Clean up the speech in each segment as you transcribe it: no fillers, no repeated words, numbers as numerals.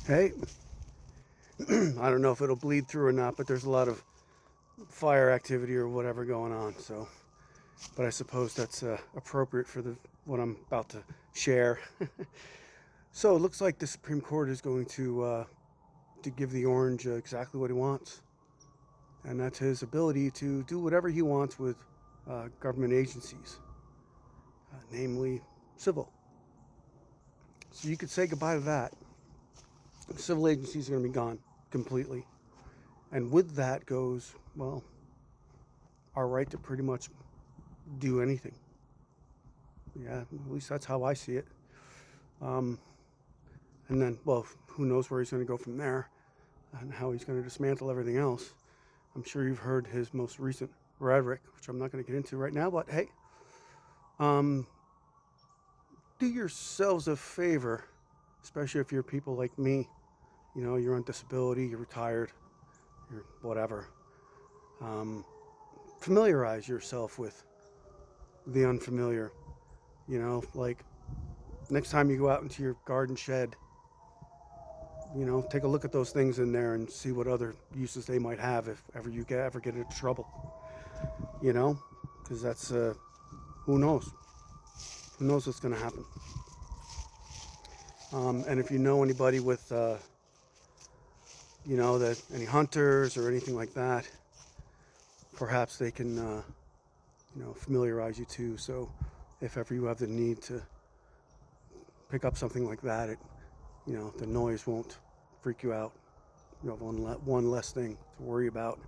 Hey, I don't know if it'll bleed through or not, but there's a lot of fire activity or whatever going on. So, but I suppose that's appropriate for what I'm about to share. So it looks like the Supreme Court is going to give the orange exactly what he wants, and that's his ability to do whatever he wants with government agencies, namely civil. So you could say goodbye to that. Civil agencies are going to be gone completely. And with that goes, well, our right to pretty much do anything. Yeah, at least that's how I see it. Um, and then, well, who knows where he's going to go from there and how he's going to dismantle everything else. I'm sure you've heard his most recent rhetoric, which I'm not going to get into right now, but hey, um, do yourselves a favor, especially if you're people like me. You know, you're on disability, you're retired, you're whatever. Um, Familiarize yourself with the unfamiliar. You know, like next time you go out into your garden shed, you know, take a look at those things in there and see what other uses they might have if ever you ever get into trouble. You know, because that's who knows? Who knows what's going to happen? And if you know anybody with, you know, that any hunters or anything like that, perhaps they can, you know, familiarize you too. So if ever you have the need to pick up something like that, you know, the noise won't freak you out. You have one less thing to worry about.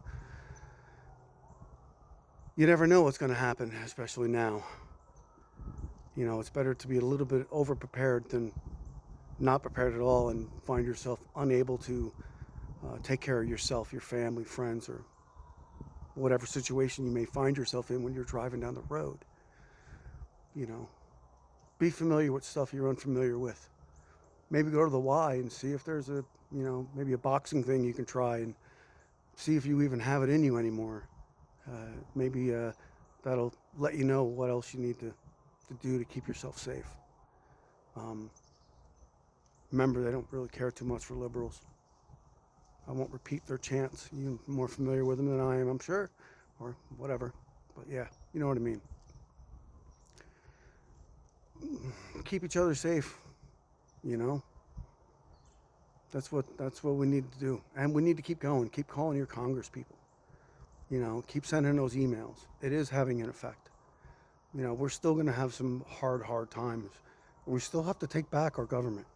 You never know what's going to happen, especially now. You know, it's better to be a little bit over prepared than not prepared at all and find yourself unable to take care of yourself, your family, friends, or whatever situation you may find yourself in when you're driving down the road. You know, be familiar with stuff you're unfamiliar with. Maybe go to the Y and see if there's a, you know, maybe a boxing thing you can try and see if you even have it in you anymore. Maybe that'll let you know what else you need to do to keep yourself safe. Um, Remember, they don't really care too much for liberals. I won't repeat their chants. You're more familiar with them than I am, I'm sure, or whatever. But yeah, you know what I mean. Keep each other safe. You know, that's what we need to do, and we need to keep going. Keep calling your Congress people. You know, keep sending those emails. It is having an effect. You know, we're still going to have some hard times. We still have to take back our government.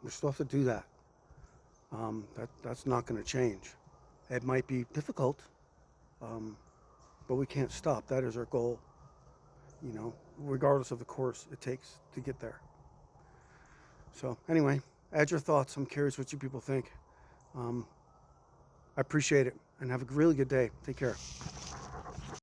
We still have to do that. That's not going to change. It might be difficult, but we can't stop. That is our goal. You know, regardless of the course it takes to get there. So anyway, add your thoughts. I'm curious what you people think. I appreciate it, and have a really good day. Take care.